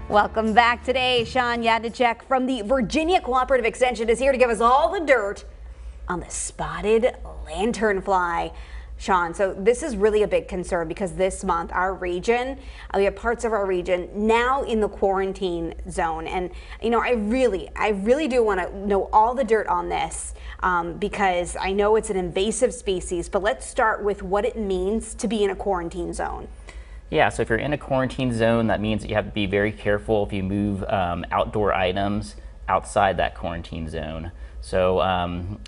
Welcome back today. Shawn Jadrnicek from the Virginia Cooperative Extension is here to give us all the dirt on the spotted lanternfly. Shawn, so this is really a big concern because this month our region, we have parts of our region now in the quarantine zone, and you know I really do want to know all the dirt on this because I know it's an invasive species. But let's start with what it means to be in a quarantine zone. Yeah, so if you're in a quarantine zone, that means that you have to be very careful if you move outdoor items outside that quarantine zone. So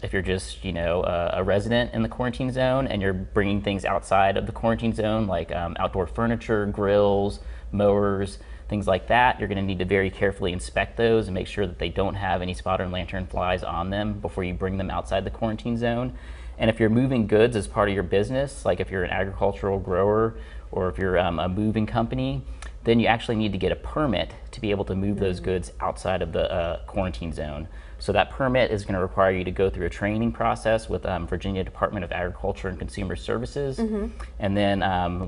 if you're just, a resident in the quarantine zone and you're bringing things outside of the quarantine zone, like outdoor furniture, grills, mowers, things like that, you're going to need to very carefully inspect those and make sure that they don't have any spotted lanternflies on them before you bring them outside the quarantine zone. And if you're moving goods as part of your business, like if you're an agricultural grower or if you're a moving company, then you actually need to get a permit to be able to move those goods outside of the quarantine zone. So that permit is going to require you to go through a training process with Virginia Department of Agriculture and Consumer Services. And then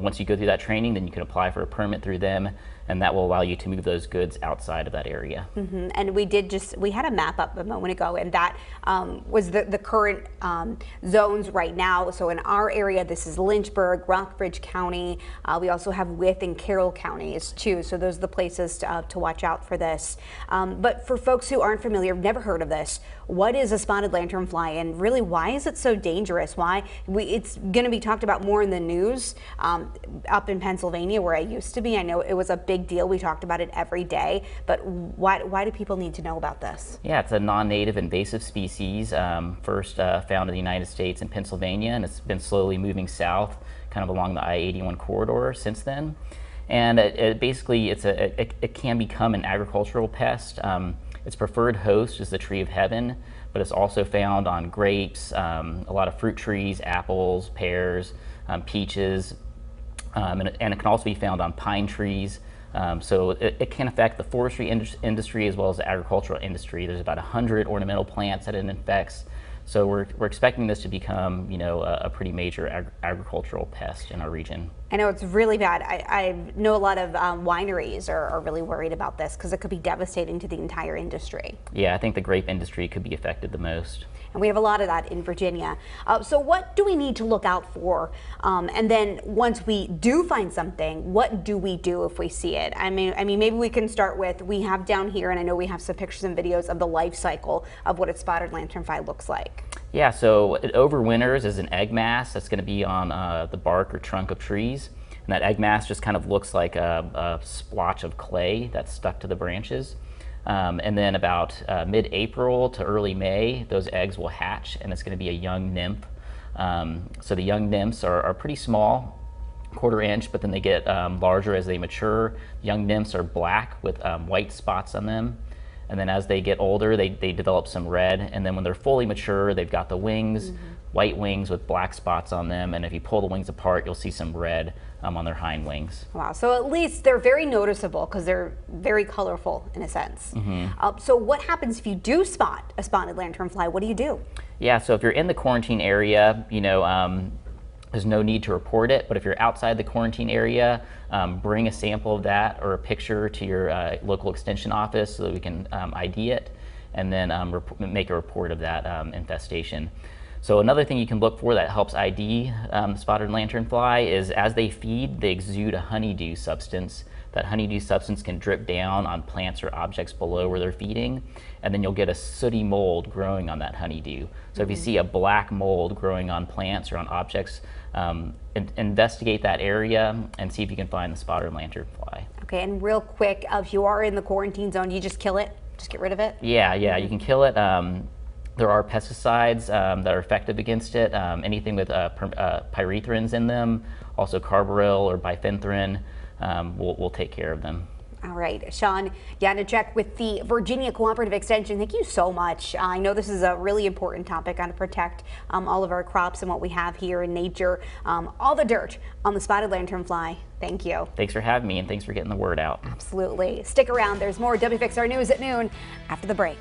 once you go through that training, then you can apply for a permit through them, and that will allow you to move those goods outside of that area. And we had a map up a moment ago, and that was the current zones right now. So in our area, this is Lynchburg, Rockbridge County. We also have Wythe and Carroll counties too. So those are the places to watch out for this. But for folks who aren't familiar, never heard of this, what is a spotted lanternfly, and really why is it so dangerous? It's going to be talked about more in the news up in Pennsylvania where I used to be. I know it was a big deal. We talked about it every day, but why do people need to know about this? Yeah, it's a non-native invasive species, first found in the United States in Pennsylvania, and it's been slowly moving south kind of along the I-81 corridor since then. And it can become an agricultural pest. Its preferred host is the tree of heaven, but it's also found on grapes, a lot of fruit trees, apples, pears, peaches, and it can also be found on pine trees. So it can affect the forestry industry as well as the agricultural industry. There's about 100 ornamental plants that it infects. So we're expecting this to become, a pretty major agricultural pest in our region. I know it's really bad. I know a lot of wineries are really worried about this because it could be devastating to the entire industry. Yeah, I think the grape industry could be affected the most. And we have a lot of that in Virginia. So what do we need to look out for? And then once we do find something, what do we do if we see it? I mean, maybe we can start with, we have down here, and I know we have some pictures and videos of the life cycle of what a spotted lanternfly looks like. Yeah, so it overwinters as an egg mass that's going to be on the bark or trunk of trees. And that egg mass just kind of looks like a splotch of clay that's stuck to the branches. And then about mid-April to early May, those eggs will hatch, and it's going to be a young nymph. So the young nymphs are pretty small, 1/4 inch, but then they get larger as they mature. Young nymphs are black with white spots on them. And then as they get older, they develop some red. And then when they're fully mature, they've got the wings, white wings with black spots on them. And if you pull the wings apart, you'll see some red on their hind wings. Wow, so at least they're very noticeable because they're very colorful in a sense. So what happens if you do spot a spotted lanternfly? What do you do? Yeah, so if you're in the quarantine area, there's no need to report it, but if you're outside the quarantine area, bring a sample of that or a picture to your local extension office so that we can ID it, and then make a report of that infestation. So another thing you can look for that helps ID spotted lanternfly is as they feed, they exude a honeydew substance. That honeydew substance can drip down on plants or objects below where they're feeding, and then you'll get a sooty mold growing on that honeydew. So if you see a black mold growing on plants or on objects, investigate that area and see if you can find the spotted lanternfly. Okay, and real quick, if you are in the quarantine zone, you just kill it? Just get rid of it? Yeah, you can kill it. There are pesticides that are effective against it. Anything with pyrethrins in them, also carbaryl or bifenthrin, will take care of them. All right, Shawn Jadrnicek with the Virginia Cooperative Extension, thank you so much. I know this is a really important topic, how to protect all of our crops and what we have here in nature. All the dirt on the spotted lanternfly. Thank you. Thanks for having me, and thanks for getting the word out. Absolutely. Stick around. There's more WFXR News at noon after the break.